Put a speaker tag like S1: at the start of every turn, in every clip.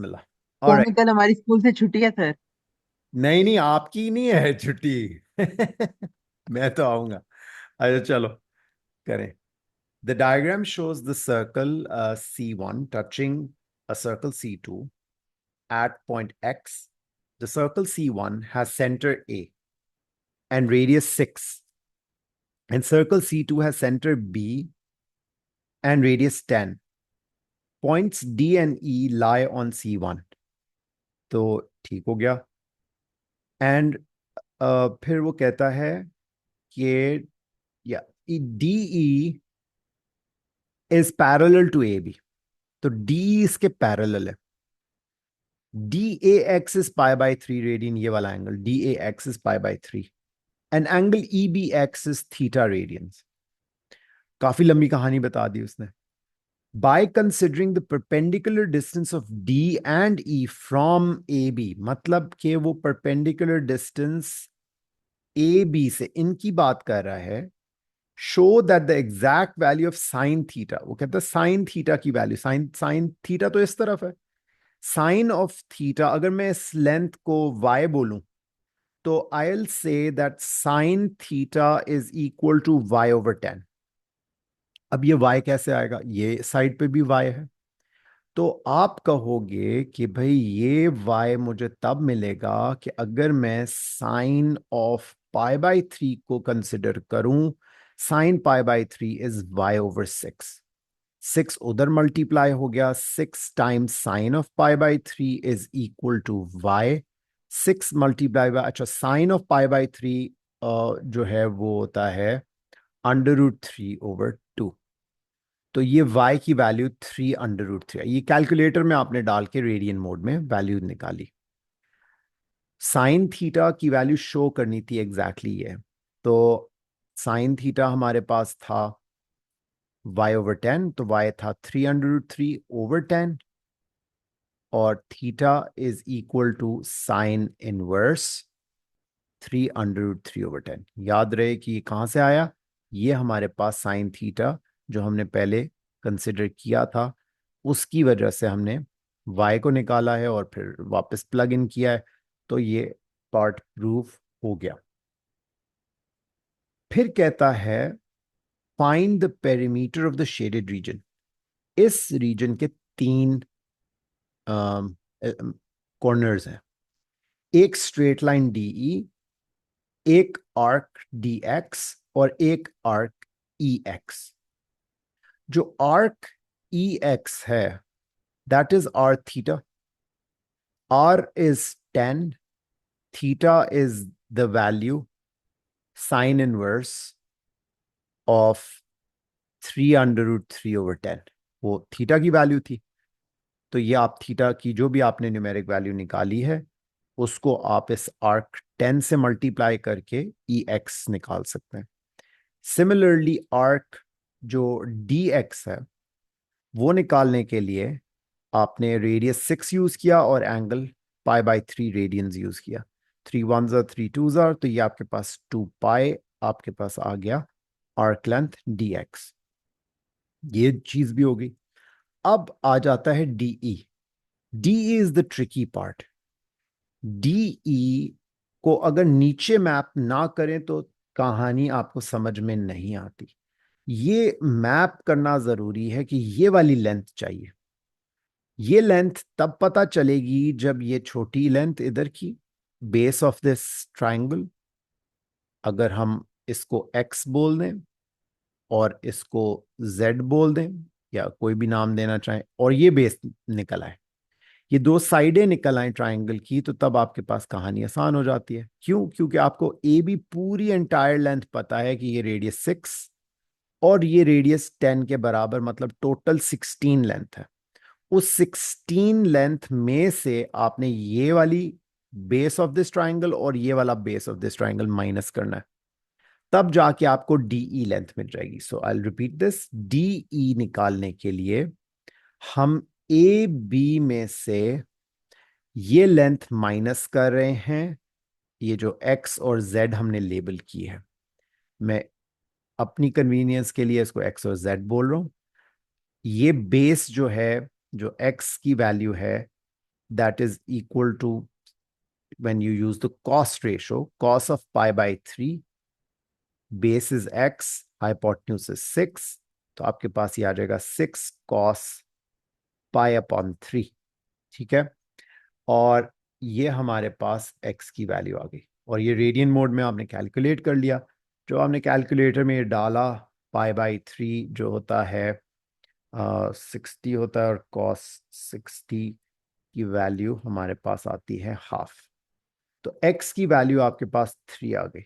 S1: बिस्मिल्लाह।
S2: तो
S1: ऑलराइट।
S2: हमें कल हमारी स्कूल से छुट्टी है सर।
S1: नहीं नहीं, आपकी नहीं है छुट्टी। मैं तो आऊंगा। अच्छा चलो, करें। The diagram shows the circle C1 touching a circle C2 at point X. The circle C1 has center A and radius 6, and circle C2 has center B and radius 10. Points D and E lie on C1. तो ठीक हो गया। And फिर वो कहता है कि या D E is parallel to A B. तो डी इसके पैरेलल है। D A X is pi by 3 radian, ये वाला angle D A X is pi by 3, and angle E B X is theta radians. काफी लंबी कहानी बता दी उसने। By considering the perpendicular distance of D and E from A B, मतलब कि वो परपेंडिकुलर डिस्टेंस ए बी से इनकी बात कर रहा है। Show that the exact value of sine theta, वो कहता है साइन थीटा की वैल्यू, साइन साइन थीटा तो इस तरफ है। साइन ऑफ थीटा, अगर मैं इस लेंथ को y बोलूं तो I will say that sine theta is equal to y/10। अब ये y कैसे आएगा, ये साइड पे भी y है। तो आप कहोगे कि भाई ये y मुझे तब मिलेगा कि अगर मैं साइन ऑफ π/3 को कंसिडर करूं। Sign π/3 is y/6। 6 उधर मल्टीप्लाई हो गया, 6 times sine of π/3 is equal to y। 6 multiply by, अच्छा साइन ऑफ π/3 जो है वो होता है √3/2। तो ये y की वैल्यू 3√3 ये कैलकुलेटर में आपने डाल के रेडियन मोड में वैल्यू निकाली। साइन थीटा की वैल्यू शो करनी थी एग्जैक्टली ये। तो साइन थीटा हमारे पास था y/10, तो y था 3√3/10, और theta is equal to sine inverse 3√3/10। याद रहे कि ये कहाँ से आया, ये हमारे पास साइन थीटा जो हमने पहले कंसिडर किया था उसकी वजह से हमने y को निकाला है और फिर वापस प्लग इन किया है। तो ये पार्ट प्रूफ हो गया। फिर कहता है find the perimeter of the shaded region. इस रीजन के तीन कॉर्नर्स हैं। एक स्ट्रेट लाइन डीई, एक आर्क डी एक्स, और एक आर्क ई एक्स। जो आर्क ई एक्स है that is R theta. R is 10, theta is the value sine inverse of 3√3/10। वो थीटा की वैल्यू थी। तो ये आप थीटा की जो भी आपने न्यूमेरिक वैल्यू निकाली है उसको आप इस आर्क 10 से मल्टीप्लाई करके ई एक्स निकाल सकते हैं। सिमिलरली आर्क जो डी एक्स है वो निकालने के लिए आपने रेडियस 6 यूज किया और एंगल π/3 रेडियंस यूज किया। 3 1 3 2 तो ये आपके पास 2 पाई आपके पास आ गया आर्क लेंथ डी एक्स। ये चीज भी हो गई। अब आ जाता है DE. DE is the tricky part. DE को अगर नीचे मैप ना करें तो कहानी आपको समझ में नहीं आती। ये मैप करना जरूरी है कि ये वाली लेंथ चाहिए। ये लेंथ तब पता चलेगी जब ये छोटी लेंथ इधर की बेस ऑफ दिस ट्राइंगल, अगर हम इसको x बोल दें और इसको z बोल दें या कोई भी नाम देना चाहें, और ये बेस निकल आए, ये दो साइडें निकल आए ट्राइंगल की, तो तब आपके पास कहानी आसान हो जाती है। क्यों? क्योंकि आपको ए बी पूरी एंटायर लेंथ पता है कि ये रेडियस 6 और ये रेडियस 10 के बराबर, मतलब टोटल 16 लेंथ है। उस 16 लेंथ में से आपने ये वाली बेस ऑफ दिस ट्राइंगल और ये वाला base of this triangle minus करना है, तब जाके आपको डीई लेंथ मिल जाएगी। सो आई रिपीट दिस, डीई निकालने के लिए हम ए बी में से ये लेंथ माइनस कर रहे हैं। ये जो एक्स और जेड हमने लेबल की है, मैं अपनी कन्वीनियंस के लिए इसको एक्स और जेड बोल रहा हूं। ये बेस जो है, जो एक्स की वैल्यू है that is equal to, when you use the cost ratio, cos of pi by 3, base is x, hypotenuse is 6, तो आपके पास ये आ जाएगा 6 cos pi upon 3। ठीक है, और ये हमारे पास x की वैल्यू आ गई, और ये रेडियन मोड में आपने कैलकुलेट कर लिया। जो आपने कैलकुलेटर में ये डाला, पाई बाई 3 जो होता है 60 होता है, और cos 60 की वैल्यू हमारे पास आती है हाफ। तो x की वैल्यू आपके पास 3 आ गई।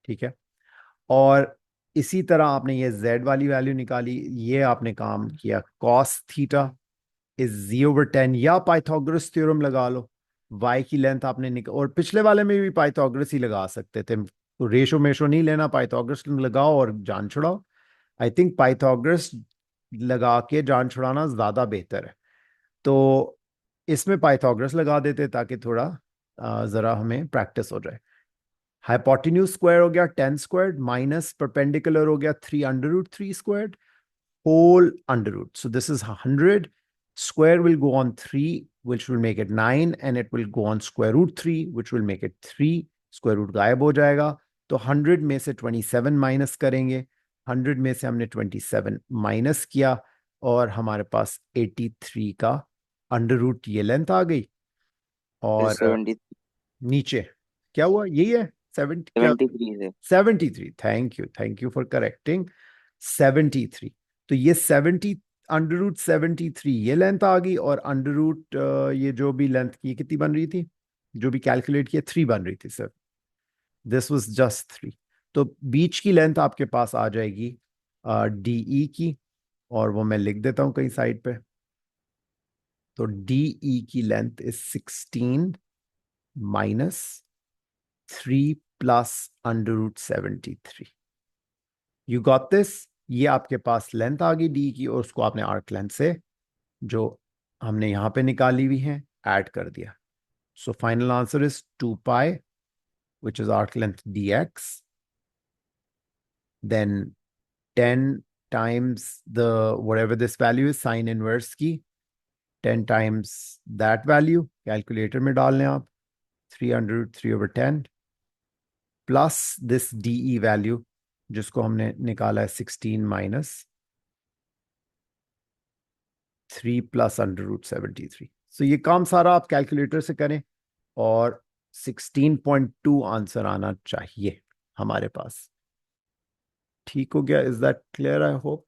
S1: ठीक है, और इसी तरह आपने ये z वाली वैल्यू निकाली। ये आपने काम किया, cos थीटा इज z/10, या पाइथागोरस थ्योरम लगा लो। y की लेंथ आपने और पिछले वाले में भी पाइथागोरस ही लगा सकते थे, तो रेशो मेशो नहीं लेना, पाइथागोरस लगाओ और जान छुड़ाओ। आई थिंक पाइथागोरस लगा के जान छुड़ाना ज्यादा बेहतर है, तो इसमें पाइथागोरस लगा देते ताकि थोड़ा जरा हमें प्रैक्टिस हो जाए। हाइपोटेन्यूज स्क्वायर हो गया 10 स्क्वायर्ड, माइनस परपेंडिकुलर हो गया 3 √3 squared, whole under root. So this is 100. Square will go on 3, which will make it 9, and it will go on square root 3, which will make it 3. Square root गायब हो जाएगा, तो 100 में से 27 minus करेंगे। 100 में से हमने 27 माइनस किया, और हमारे पास 83 का अंडर रूट ये लेंथ आ गई। और
S3: 70
S1: नीचे क्या हुआ, यही है 70 क्या,
S3: 73 से
S1: 73। Thank you for correcting, 73। तो ये 70 अंडर रूट 73 ये लेंथ आ गई, और अंडर रूट ये जो भी लेंथ की कितनी बन रही थी, जो भी कैलकुलेट किया 3 बन रही थी सर, दिस वाज जस्ट 3। तो बीच की लेंथ आपके पास आ जाएगी डीई की, और वो मैं लिख देता हूं कहीं साइड पे। तो डीई की length is 16 minus 3 plus under root 73। You got this? ये आपके पास लेंथ आ गई डी की, और उसको आपने आर्क लेंथ से जो हमने यहां पे निकाली हुई है ऐड कर दिया। So final answer is 2 pi, which is arc length dx, then 10 times the whatever this value is, sine inverse की 10 times that value, कैलकुलेटर में डाल लें आप, 303/10 प्लस दिस डीई वैल्यू जिसको हमने निकाला है 16 माइनस 3 प्लस अंडर रूट 73। सो ये काम सारा आप कैलकुलेटर से करें, और 16.2 आंसर आना चाहिए हमारे पास। ठीक हो गया? Is that clear? I hope.